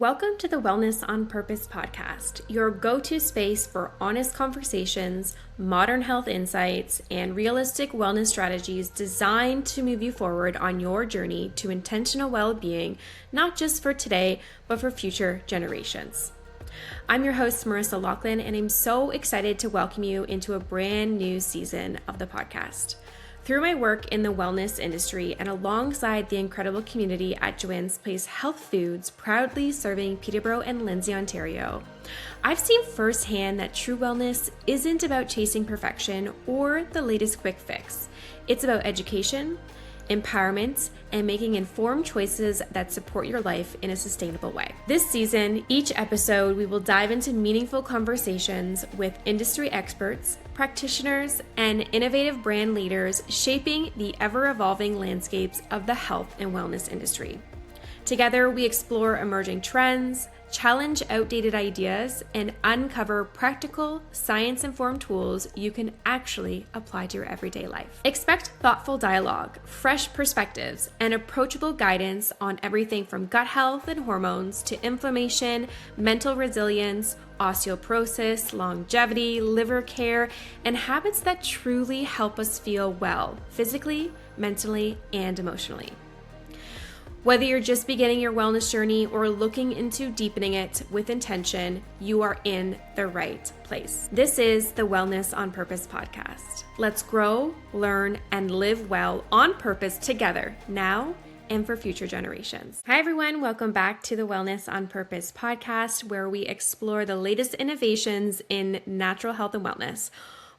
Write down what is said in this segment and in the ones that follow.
Welcome to the Wellness on Purpose podcast, your go-to space for honest conversations, modern health insights, and realistic wellness strategies designed to move you forward on your journey to intentional well-being, not just for today, but for future generations. I'm your host, Marissa Laughlin, and I'm so excited to welcome you into a brand new season of the podcast. Through my work in the wellness industry and alongside the incredible community at Joanne's Place Health Foods, proudly serving Peterborough and Lindsay, Ontario, I've seen firsthand that true wellness isn't about chasing perfection or the latest quick fix. It's about education, empowerment, and making informed choices that support your life in a sustainable way. This season, each episode, we will dive into meaningful conversations with industry experts, practitioners, and innovative brand leaders shaping the ever-evolving landscapes of the health and wellness industry. Together, we explore emerging trends, challenge outdated ideas, and uncover practical, science-informed tools you can actually apply to your everyday life. Expect thoughtful dialogue, fresh perspectives, and approachable guidance on everything from gut health and hormones to inflammation, mental resilience, osteoporosis, longevity, liver care, and habits that truly help us feel well, physically, mentally, and emotionally. Whether you're just beginning your wellness journey or looking into deepening it with intention, you are in the right place. This is the Wellness on Purpose podcast. Let's grow, learn, and live well on purpose together now and for future generations. Hi, everyone. Welcome back to the Wellness on Purpose podcast, where we explore the latest innovations in natural health and wellness.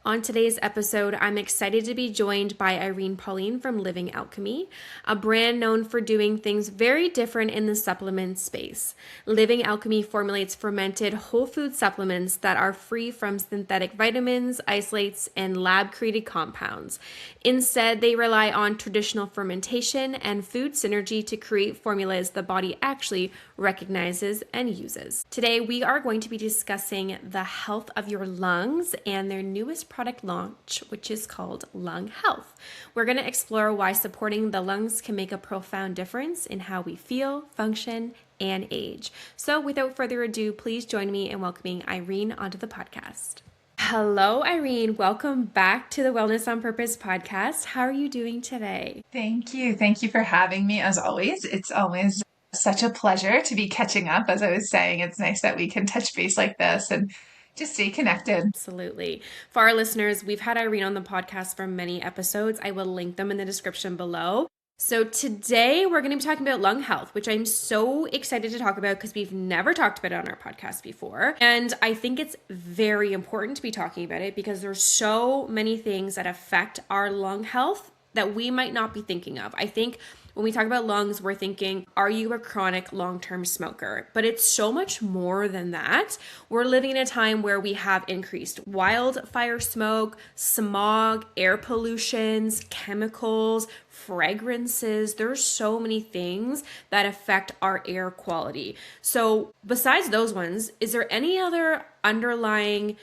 On today's episode, I'm excited to be joined by Irene Pauline from Alchemy, a brand known for doing things very different in the supplement space. Alchemy formulates fermented whole food supplements that are free from synthetic vitamins, isolates, and lab-created compounds. Instead, they rely on traditional fermentation and food synergy to create formulas the body actually recognizes and uses. Today, we are going to be discussing the health of your lungs and their newest product launch, which is called Lung Health. We're going to explore why supporting the lungs can make a profound difference in how we feel, function, and age. So without further ado, please join me in welcoming Irene onto the podcast. Hello, Irene. Welcome back to the Wellness on Purpose podcast. How are you doing today? Thank you. Thank you for having me as always. It's always such a pleasure to be catching up. As I was saying, it's nice that we can touch base like this and just stay connected. Absolutely. For our listeners, we've had Irene on the podcast for many episodes. I will link them in the description below. So today we're going to be talking about lung health, which I'm so excited to talk about because we've never talked about it on our podcast before. And I think it's very important to be talking about it because there's so many things that affect our lung health that we might not be thinking of. I think when we talk about lungs, we're thinking, are you a chronic long-term smoker? But it's so much more than that. We're living in a time where we have increased wildfire smoke, smog, air pollutions, chemicals, fragrances. There's so many things that affect our air quality. So besides those ones, is there any other underlying,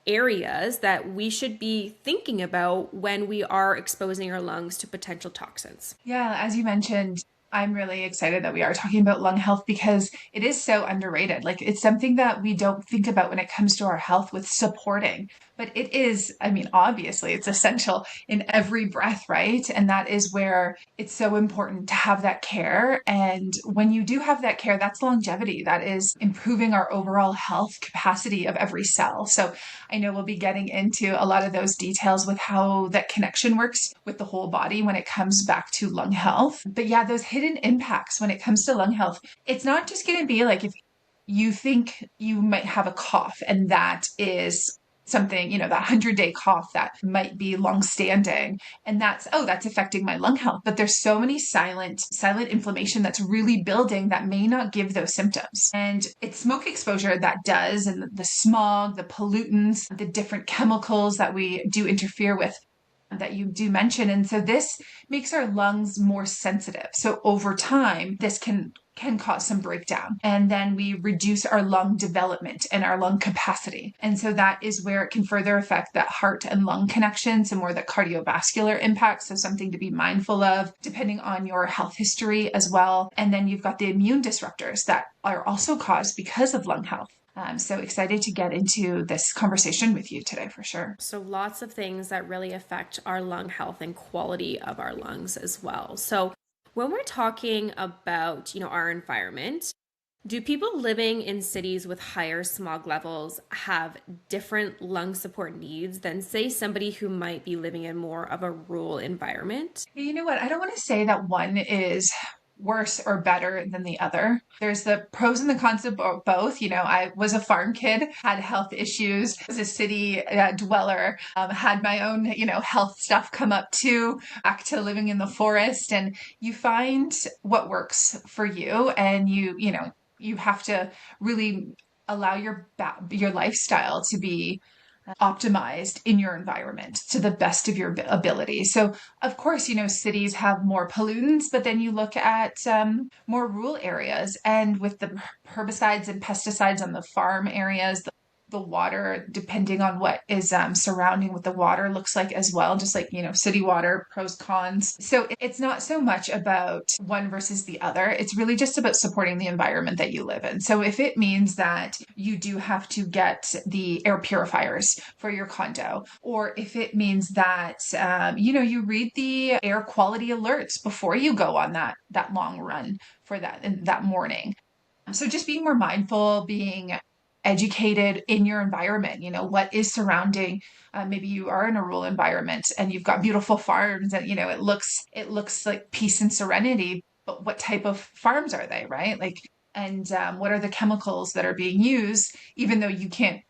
areas that we should be thinking about when we are exposing our lungs to potential toxins? Yeah, as you mentioned, I'm really excited that we are talking about lung health because it is so underrated. Like it's something that we don't think about when it comes to our health with supporting. But it is, obviously it's essential in every breath, right? And that is where it's so important to have that care. And when you do have that care, that's longevity. That is improving our overall health capacity of every cell. So I know we'll be getting into a lot of those details with how that connection works with the whole body when it comes back to lung health. But yeah, those hidden impacts when it comes to lung health, it's not just going to be like if you think you might have a cough and that is something, that 100-day cough that might be long-standing. And that's affecting my lung health. But there's so many silent inflammation that's really building that may not give those symptoms. And it's smoke exposure that does, and the smog, the pollutants, the different chemicals that we do interfere with. that you do mention. And so this makes our lungs more sensitive. So over time, this can cause some breakdown. And then we reduce our lung development and our lung capacity. And so that is where it can further affect that heart and lung connection, so more the cardiovascular impact. So something to be mindful of depending on your health history as well. And then you've got the immune disruptors that are also caused because of lung health. So excited to get into this conversation with you today for sure. So lots of things that really affect our lung health and quality of our lungs as well. So when we're talking about, our environment, do people living in cities with higher smog levels have different lung support needs than, say, somebody who might be living in more of a rural environment? You know what? I don't want to say that one is worse or better than the other. There's the pros and the cons of both. I was a farm kid, had health issues, was a city dweller, had my own, health stuff come up too, back to living in the forest. And you find what works for you, and you have to really allow your lifestyle to be optimized in your environment to the best of your ability. So, of course, cities have more pollutants, but then you look at more rural areas, and with the herbicides and pesticides on the farm areas, the water, depending on what is surrounding what the water looks like as well, just like, city water, pros, cons. So it's not so much about one versus the other. It's really just about supporting the environment that you live in. So if it means that you do have to get the air purifiers for your condo, or if it means that, you read the air quality alerts before you go on that long run for that morning. So just being more mindful, being educated in your environment, what is surrounding. Maybe you are in a rural environment and you've got beautiful farms, and it looks like peace and serenity, but what type of farms are they, right? Like, and what are the chemicals that are being used? Even though you can't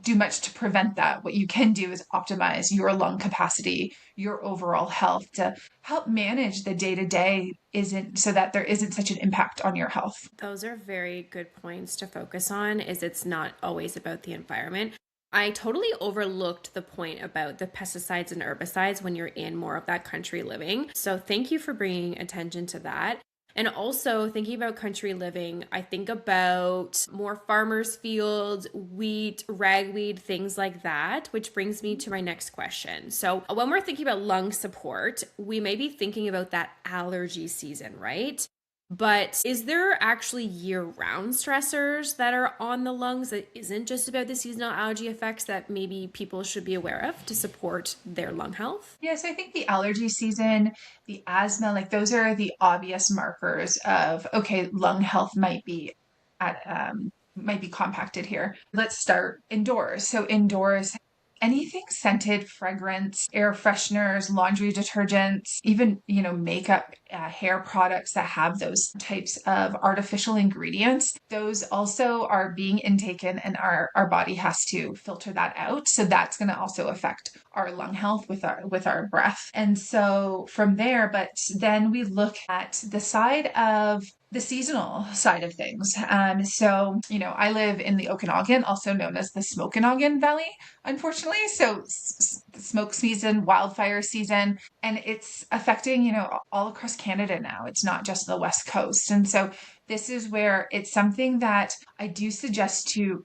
do much to prevent that, what you can do is optimize your lung capacity, your overall health, to help manage the day to day, isn't so that there isn't such an impact on your health. Those are very good points to focus on, is it's not always about the environment. I totally overlooked the point about the pesticides and herbicides when you're in more of that country living. So thank you for bringing attention to that. And also thinking about country living, I think about more farmers' fields, wheat, ragweed, things like that, which brings me to my next question. So when we're thinking about lung support, we may be thinking about that allergy season, right? But is there actually year-round stressors that are on the lungs that isn't just about the seasonal allergy effects that maybe people should be aware of to support their lung health? Yes, I think the allergy season, the asthma, like those are the obvious markers of, okay, lung health might be compacted here. Let's start indoors. So indoors, anything scented, fragrance, air fresheners, laundry detergents, even, makeup, hair products that have those types of artificial ingredients, those also are being intaken, and our body has to filter that out. So that's going to also affect our lung health with our breath. And so from there, but then we look at the side of the seasonal side of things. So, I live in the Okanagan, also known as the Smokanagan Valley, unfortunately. So smoke season, wildfire season, and it's affecting, all across Canada now. It's not just the West Coast. And so this is where it's something that I do suggest to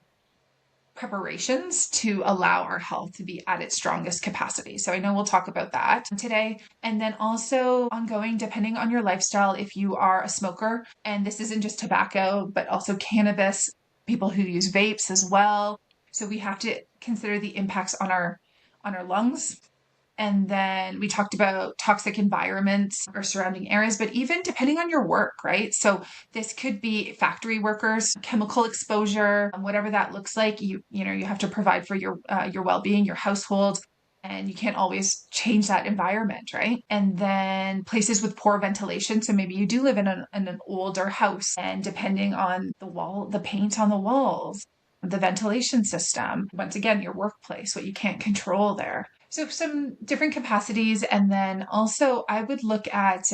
preparations to allow our health to be at its strongest capacity. So I know we'll talk about that today. And then also ongoing, depending on your lifestyle, if you are a smoker, and this isn't just tobacco, but also cannabis, people who use vapes as well. So we have to consider the impacts on our lungs. And then we talked about toxic environments or surrounding areas, but even depending on your work, right? So this could be factory workers, chemical exposure, whatever that looks like. You have to provide for your well-being, your household, and you can't always change that environment, right? And then places with poor ventilation. So maybe you do live in an older house, and depending on the paint on the walls, the ventilation system, once again, your workplace, what you can't control there. So some different capacities. And then also I would look at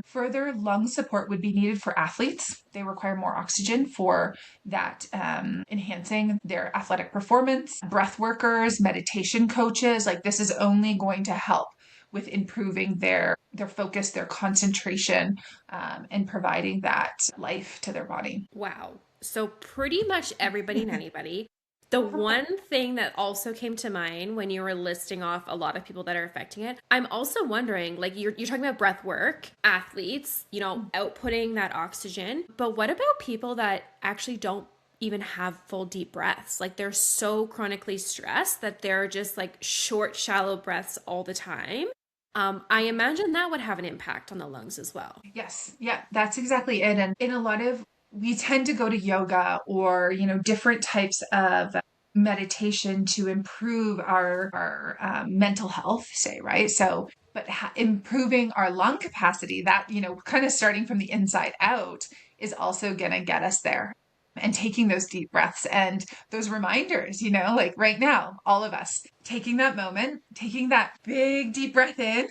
further lung support would be needed for athletes. They require more oxygen for that, enhancing their athletic performance. Breath workers, meditation coaches, like this is only going to help with improving their focus, their concentration, and providing that life to their body. Wow. So pretty much everybody and anybody. The one thing that also came to mind when you were listing off a lot of people that are affecting it, I'm also wondering, like you're talking about breath work, athletes, outputting that oxygen, but what about people that actually don't even have full deep breaths? Like they're so chronically stressed that they're just like short, shallow breaths all the time. I imagine that would have an impact on the lungs as well. Yes, yeah, that's exactly it. And in a lot of, we tend to go to yoga or, different types of meditation to improve our mental health, say, right? So, but improving our lung capacity, that, kind of starting from the inside out, is also going to get us there. And taking those deep breaths and those reminders, like right now, all of us taking that moment, taking that big deep breath in,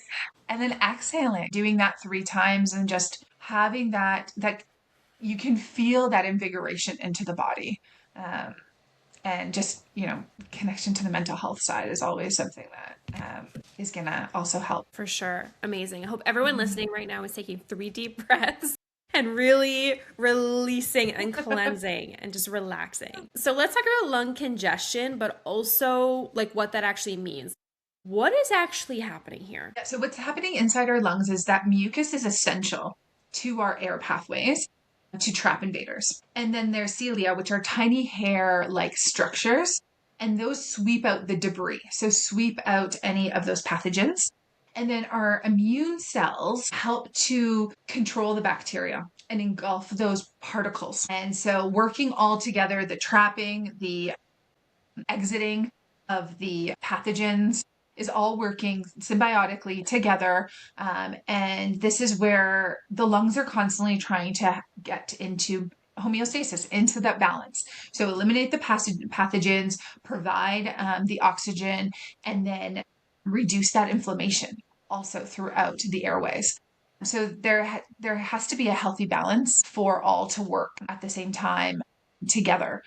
and then exhaling, doing that 3 times, and just having that you can feel that invigoration into the body. And just, connection to the mental health side is always something that is going to also help. For sure. Amazing. I hope everyone listening right now is taking 3 deep breaths and really releasing and cleansing and just relaxing. So let's talk about lung congestion, but also like what that actually means. What is actually happening here? Yeah, so what's happening inside our lungs is that mucus is essential to our air pathways to trap invaders. And then there's cilia, which are tiny hair-like structures, and those sweep out the debris. So sweep out any of those pathogens. And then our immune cells help to control the bacteria and engulf those particles. And so working all together, the trapping, the exiting of the pathogens is all working symbiotically together. And this is where the lungs are constantly trying to get into homeostasis, into that balance. So eliminate the pathogens, provide the oxygen, and then reduce that inflammation also throughout the airways. So there has to be a healthy balance for all to work at the same time together.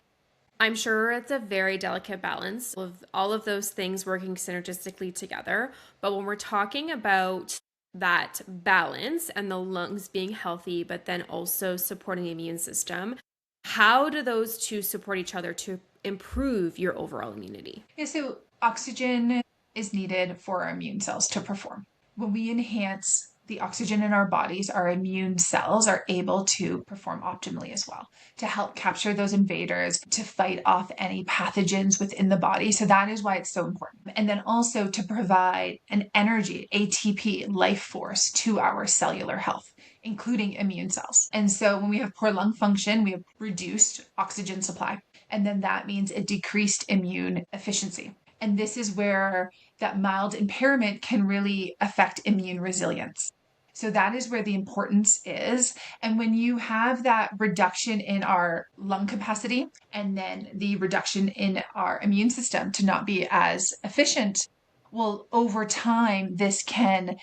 I'm sure it's a very delicate balance of all of those things working synergistically together. But when we're talking about that balance and the lungs being healthy, but then also supporting the immune system, how do those two support each other to improve your overall immunity? Yeah, so oxygen is needed for our immune cells to perform. When we enhance the oxygen in our bodies, our immune cells are able to perform optimally as well, to help capture those invaders, to fight off any pathogens within the body. So that is why it's so important. And then also to provide an energy, ATP, life force to our cellular health, including immune cells. And so when we have poor lung function, we have reduced oxygen supply. And then that means a decreased immune efficiency. And this is where that mild impairment can really affect immune resilience. So that is where the importance is. And when you have that reduction in our lung capacity and then the reduction in our immune system to not be as efficient, well, over time, this can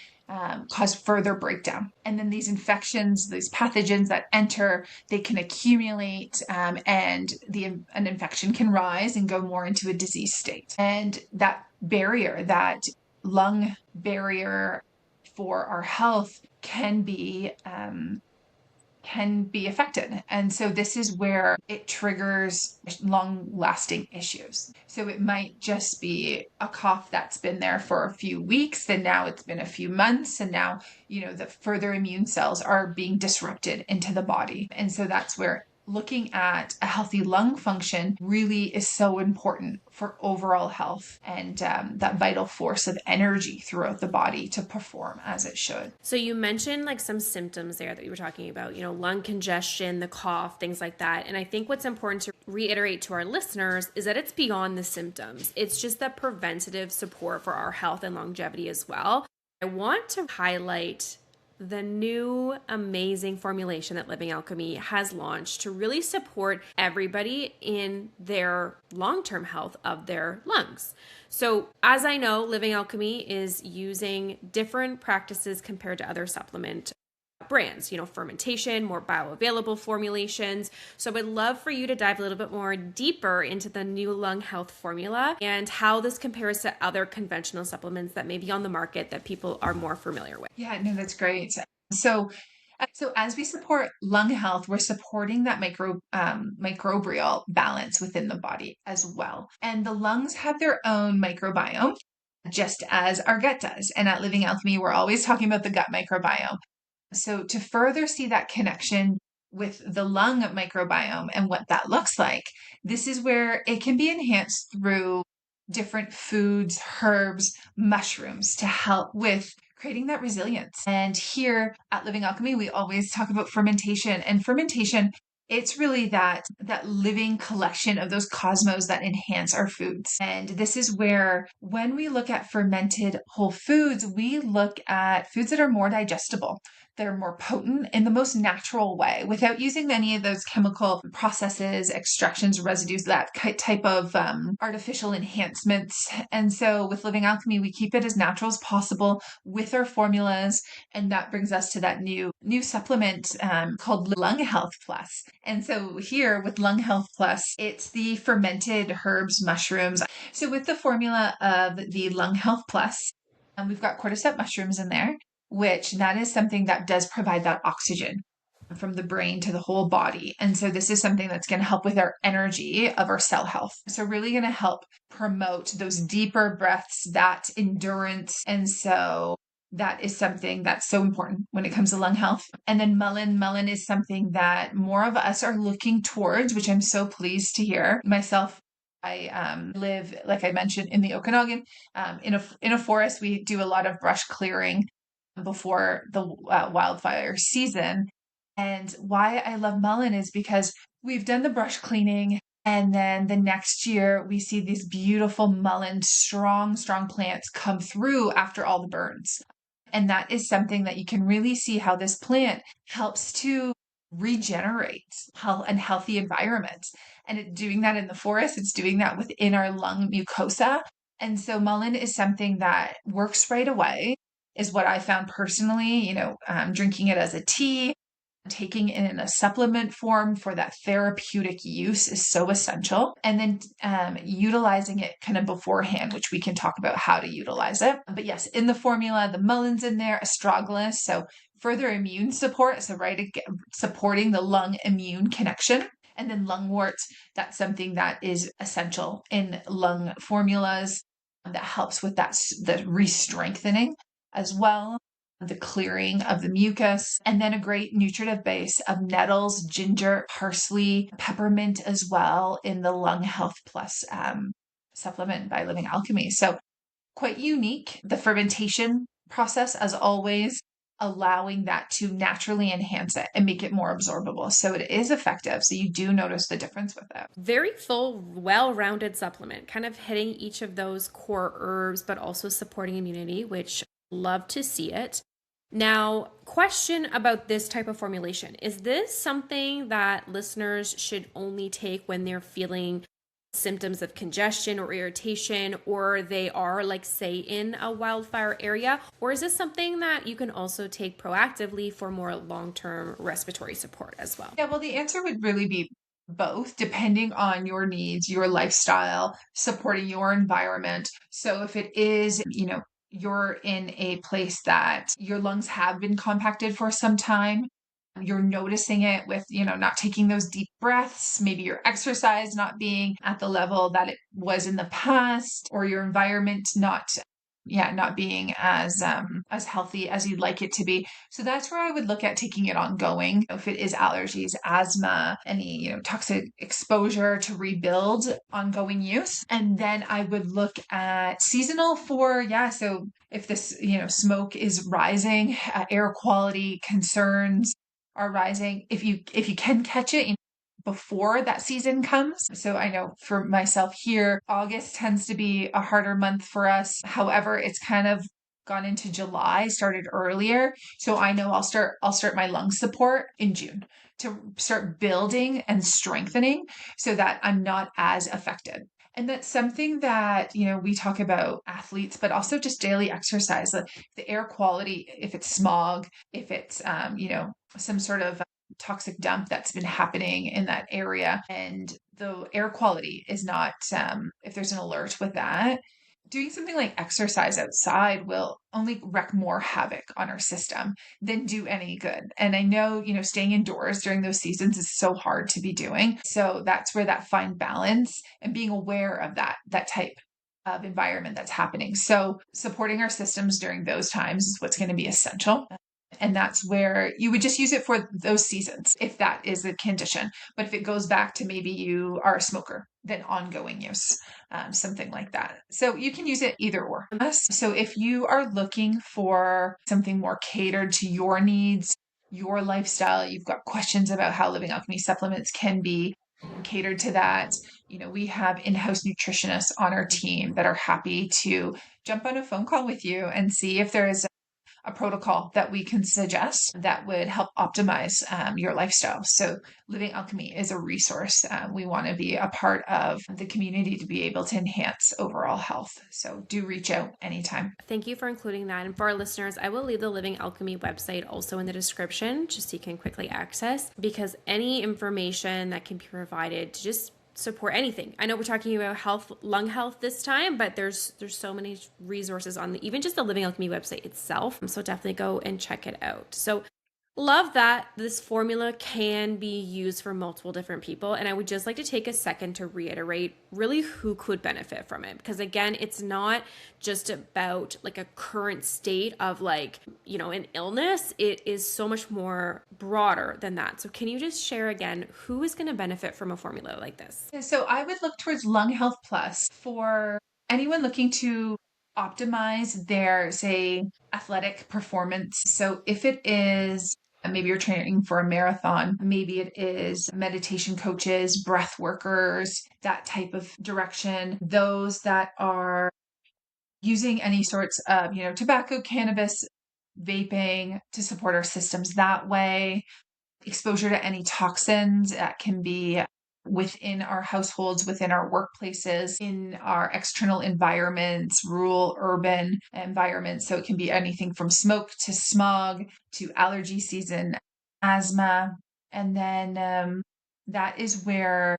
cause further breakdown. And then these infections, these pathogens that enter, they can accumulate and an infection can rise and go more into a disease state. And that barrier, that lung barrier for our health can be affected. And so this is where it triggers long-lasting issues. So it might just be a cough that's been there for a few weeks, and now it's been a few months, and now, the further immune cells are being disrupted into the body. And so that's where looking at a healthy lung function really is so important for overall health and that vital force of energy throughout the body to perform as it should. So you mentioned like some symptoms there that you were talking about, lung congestion, the cough, things like that. And I think what's important to reiterate to our listeners is that it's beyond the symptoms. It's just that preventative support for our health and longevity as well. I want to highlight the new amazing formulation that Living Alchemy has launched to really support everybody in their long-term health of their lungs. So as I know, Living Alchemy is using different practices compared to other supplement brands, fermentation, more bioavailable formulations. So I would love for you to dive a little bit more deeper into the new lung health formula and how this compares to other conventional supplements that may be on the market that people are more familiar with. Yeah, no, that's great. So as we support lung health, we're supporting that microbial balance within the body as well. And the lungs have their own microbiome, just as our gut does. And at Living Alchemy, we're always talking about the gut microbiome. So to further see that connection with the lung microbiome and what that looks like, this is where it can be enhanced through different foods, herbs, mushrooms to help with creating that resilience. And here at Living Alchemy, we always talk about fermentation, and fermentation, it's really that living collection of those cosmos that enhance our foods. And this is where when we look at fermented whole foods, we look at foods that are more digestible. They're more potent in the most natural way without using any of those chemical processes, extractions, residues, that type of artificial enhancements. And so with Living Alchemy, we keep it as natural as possible with our formulas. And that brings us to that new supplement called Lung Health Plus. And so here with Lung Health Plus, it's the fermented herbs, mushrooms. So with the formula of the Lung Health Plus, we've got cordyceps mushrooms in there, which that is something that does provide that oxygen from the brain to the whole body. And so this is something that's going to help with our energy of our cell health. So really going to help promote those deeper breaths, that endurance. And so that is something that's so important when it comes to lung health. And then mullein is something that more of us are looking towards, which I'm so pleased to hear. Myself, I live, like I mentioned, in the Okanagan, in a forest. We do a lot of brush clearing before the wildfire season. And why I love mullein is because we've done the brush cleaning, and then the next year we see these beautiful mullein, strong plants come through after all the burns. And that is something that you can really see how this plant helps to regenerate and healthy environments. And it's doing that in the forest, it's doing that within our lung mucosa. And so mullein is something that works right away, is what I found personally, drinking it as a tea, taking it in a supplement form for that therapeutic use is so essential. And then utilizing it kind of beforehand, which we can talk about how to utilize it. But yes, in the formula, the mullein's in there, astragalus, so further immune support. So supporting the lung immune connection. And then lungwort, that's something that is essential in lung formulas that helps with the re-strengthening as well, the clearing of the mucus, and then a great nutritive base of nettles, ginger, parsley, peppermint as well in the Lung Health Plus supplement by Living Alchemy. So quite unique. The fermentation process, as always, allowing that to naturally enhance it and make it more absorbable. So it is effective. So you do notice the difference with it. Very full, well-rounded supplement, kind of hitting each of those core herbs, but also supporting immunity, which love to see it. Now, question about this type of formulation. Is this something that listeners should only take when they're feeling symptoms of congestion or irritation, or they are, like, say, in a wildfire area? Or is this something that you can also take proactively for more long-term respiratory support as well? Yeah, well, the answer would really be both, depending on your needs, your lifestyle, supporting your environment. So if it is, you're in a place that your lungs have been compacted for some time, you're noticing it with, not taking those deep breaths, maybe your exercise not being at the level that it was in the past, or your environment not being as healthy as you'd like it to be. So that's where I would look at taking it ongoing. If it is allergies, asthma, any, toxic exposure, to rebuild ongoing use. And then I would look at seasonal so if this, smoke is rising, air quality concerns are rising, if you can catch it before that season comes. So I know for myself here, August tends to be a harder month for us. However, it's kind of gone into July, started earlier. So I know I'll start my lung support in June to start building and strengthening so that I'm not as affected. And that's something that, we talk about athletes, but also just daily exercise, the air quality, if it's smog, if it's, some sort of toxic dump that's been happening in that area, and the air quality is not, if there's an alert with that, doing something like exercise outside will only wreak more havoc on our system than do any good. And I know, staying indoors during those seasons is so hard to be doing. So that's where that fine balance and being aware of that type of environment that's happening. So supporting our systems during those times is what's going to be essential. And that's where you would just use it for those seasons if that is the condition. But if it goes back to maybe you are a smoker, then ongoing use, something like that. So you can use it either or. So if you are looking for something more catered to your needs, your lifestyle, you've got questions about how Living Alchemy supplements can be catered to that. We have in-house nutritionists on our team that are happy to jump on a phone call with you and see if there is a protocol that we can suggest that would help optimize your lifestyle. So, Living Alchemy is a resource. We want to be a part of the community to be able to enhance overall health. So, do reach out anytime. Thank you for including that. And for our listeners, I will leave the Living Alchemy website also in the description just so you can quickly access, because any information that can be provided to just support anything. I know we're talking about health, lung health this time, but there's so many resources on even just the Living Alchemy website itself. So definitely go and check it out. So love that this formula can be used for multiple different people. And I would just like to take a second to reiterate really who could benefit from it. Because again, it's not just about like a current state of an illness. It is so much more broader than that. So can you just share again, who is going to benefit from a formula like this? So I would look towards Lung Health Plus for anyone looking to optimize their, say, athletic performance. So if it is maybe you're training for a marathon, maybe it is meditation coaches, breath workers, that type of direction, those that are using any sorts of, tobacco, cannabis, vaping to support our systems that way, exposure to any toxins that can be within our households, within our workplaces, in our external environments, rural, urban environments. So it can be anything from smoke to smog to allergy season, asthma. And then that is where,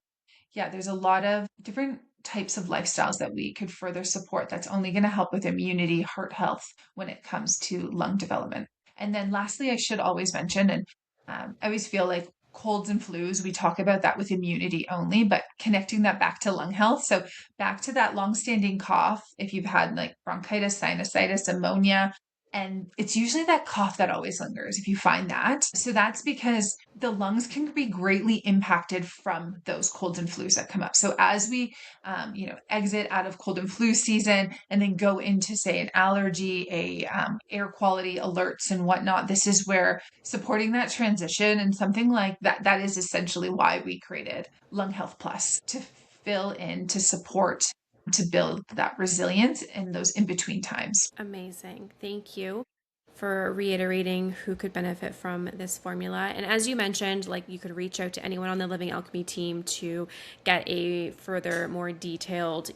there's a lot of different types of lifestyles that we could further support that's only going to help with immunity, heart health when it comes to lung development. And then lastly, I should always mention, and I always feel like colds and flus, we talk about that with immunity only, but connecting that back to lung health. So back to that long-standing cough, if you've had like bronchitis, sinusitis, pneumonia, and it's usually that cough that always lingers if you find that. So that's because the lungs can be greatly impacted from those colds and flus that come up. So as we, exit out of cold and flu season and then go into, say, an allergy, air quality alerts and whatnot, this is where supporting that transition and something like that, that is essentially why we created Lung Health Plus, to fill in, to support, to build that resilience in those in-between times. Amazing. Thank you for reiterating who could benefit from this formula. And as you mentioned, you could reach out to anyone on the Living Alchemy team to get a further, more detailed,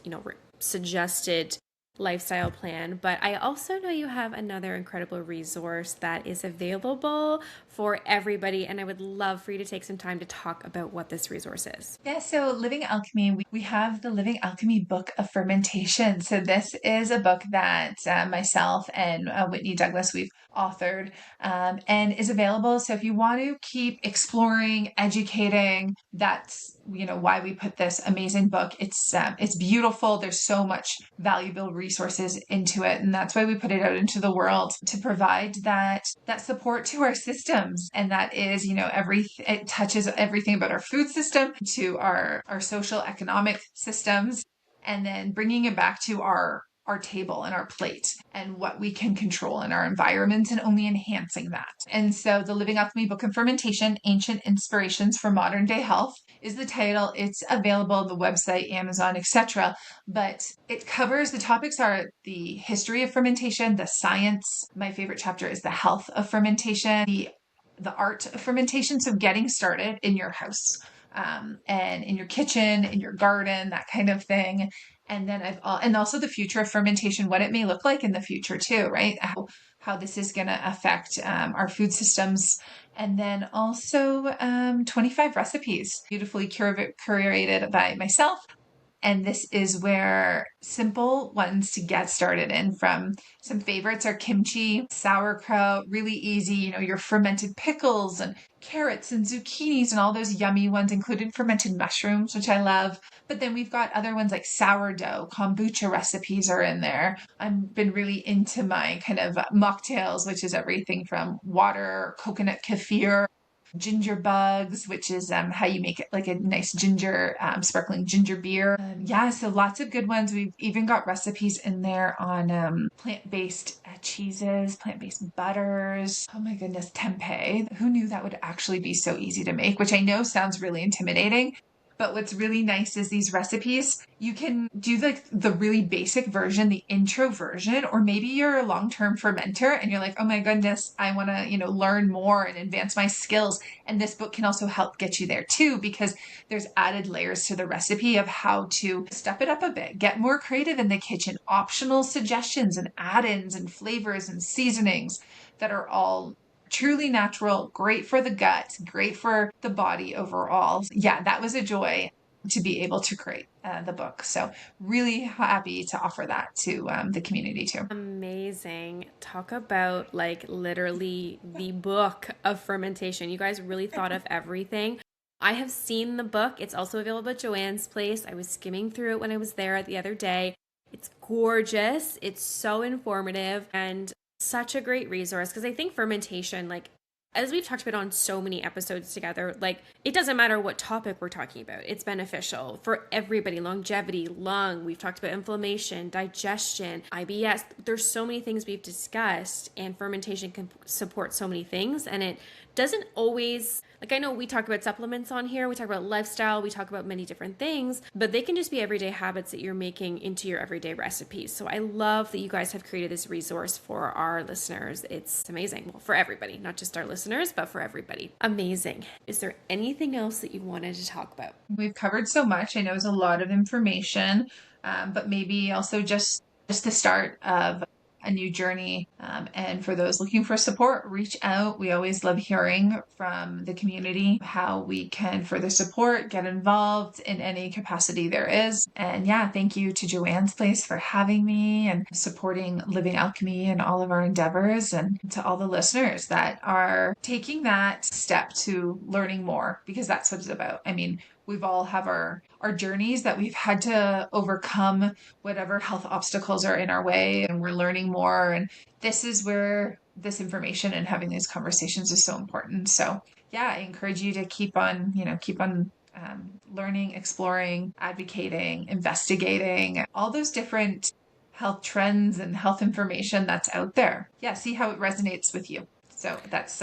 suggested lifestyle plan. But I also know you have another incredible resource that is available for everybody, and I would love for you to take some time to talk about what this resource is. Yeah, so Living Alchemy, we have the Living Alchemy Book of Fermentation. So this is a book that myself and Whitney Douglas, we've authored, and is available. So if you want to keep exploring, educating, that's why we put this amazing book. It's beautiful. There's so much valuable resources into it, and that's why we put it out into the world, to provide that support to our systems. And that is, it touches everything about our food system to our social economic systems, and then bringing it back to our table and our plate and what we can control in our environment, and only enhancing that. And so the Living Alchemy Book of Fermentation, Ancient Inspirations for Modern Day Health is the title. It's available on the website, Amazon, etc. But it covers, the topics are the history of fermentation, the science. My favorite chapter is the health of fermentation, the art of fermentation. So getting started in your house. and in your kitchen, in your garden, that kind of thing. And then and also the future of fermentation, what it may look like in the future too, right? How this is going to affect our food systems. And then also 25 recipes, beautifully curated by myself. And this is where simple ones to get started in. From some favorites are kimchi, sauerkraut, really easy, your fermented pickles and carrots and zucchinis and all those yummy ones, including fermented mushrooms, which I love. But then we've got other ones like sourdough, kombucha recipes are in there. I've been really into my kind of mocktails, which is everything from water, coconut kefir, ginger bugs, which is how you make it like a nice ginger, sparkling ginger beer. Yeah, so lots of good ones. We've even got recipes in there on plant-based cheeses, plant-based butters. Oh my goodness, tempeh. Who knew that would actually be so easy to make, which I know sounds really intimidating. But what's really nice is these recipes, you can do like the really basic version, the intro version, or maybe you're a long-term fermenter and you're like, oh my goodness, I want to, learn more and advance my skills. And this book can also help get you there too, because there's added layers to the recipe of how to step it up a bit, get more creative in the kitchen, optional suggestions and add-ins and flavors and seasonings that are all truly natural, great for the gut, great for the body overall. Yeah, that was a joy to be able to create the book. So really happy to offer that to the community too. Amazing. Talk about like literally the book of fermentation. You guys really thought of everything. I have seen the book. It's also available at Joanne's Place. I was skimming through it when I was there the other day. It's gorgeous. It's so informative and such a great resource, because I think fermentation, like as we've talked about on so many episodes together, like it doesn't matter what topic we're talking about. It's beneficial for everybody. Longevity, lung, we've talked about inflammation, digestion, IBS. There's so many things we've discussed, and fermentation can support so many things. And it doesn't always, like I know we talk about supplements on here, we talk about lifestyle, we talk about many different things, but they can just be everyday habits that you're making into your everyday recipes. So I love that you guys have created this resource for our listeners. It's amazing. Well, for everybody, not just our listeners, but for everybody. Amazing. Is there anything else that you wanted to talk about? We've covered so much. I know it's a lot of information, but maybe also just the start of a new journey. And for those looking for support, reach out. We always love hearing from the community how we can further support, get involved in any capacity there is. And yeah, thank you to Joanne's Place for having me and supporting Living Alchemy and all of our endeavors, and to all the listeners that are taking that step to learning more, because that's what it's about. I mean, we've all have our journeys that we've had to overcome whatever health obstacles are in our way, and we're learning more. And this is where this information and having these conversations is so important. So yeah, I encourage you to keep on learning, exploring, advocating, investigating all those different health trends and health information that's out there. Yeah, see how it resonates with you. So that's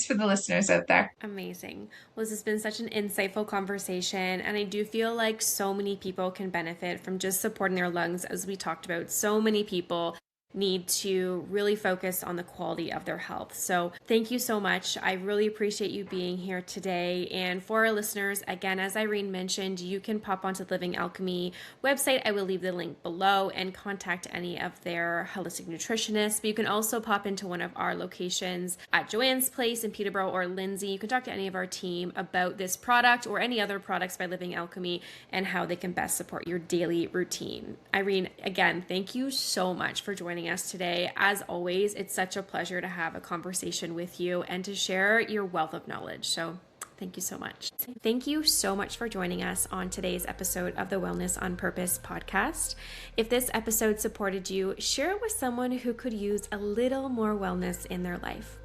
for the listeners out there. Amazing. Well, this has been such an insightful conversation, and I do feel like so many people can benefit from just supporting their lungs. As we talked about, so many people need to really focus on the quality of their health. So thank you so much. I really appreciate you being here today. And for our listeners, again, as Irene mentioned, you can pop onto the Living Alchemy website. I will leave the link below, and contact any of their holistic nutritionists. But you can also pop into one of our locations at Joanne's Place in Peterborough, or Lindsay. You can talk to any of our team about this product or any other products by Living Alchemy and how they can best support your daily routine. Irene, again, thank you so much for joining us today. As always, it's such a pleasure to have a conversation with you and to share your wealth of knowledge. So thank you so much. Thank you so much for joining us on today's episode of the Wellness on Purpose podcast. If this episode supported you, share it with someone who could use a little more wellness in their life.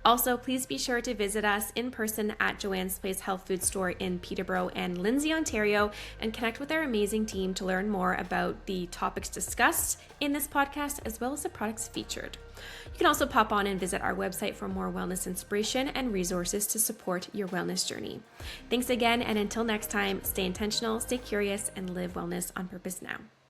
Also, please be sure to visit us in person at Joanne's Place Health Food Store in Peterborough and Lindsay, Ontario, and connect with our amazing team to learn more about the topics discussed in this podcast, as well as the products featured. You can also pop on and visit our website for more wellness inspiration and resources to support your wellness journey. Thanks again, and until next time, stay intentional, stay curious, and live wellness on purpose now.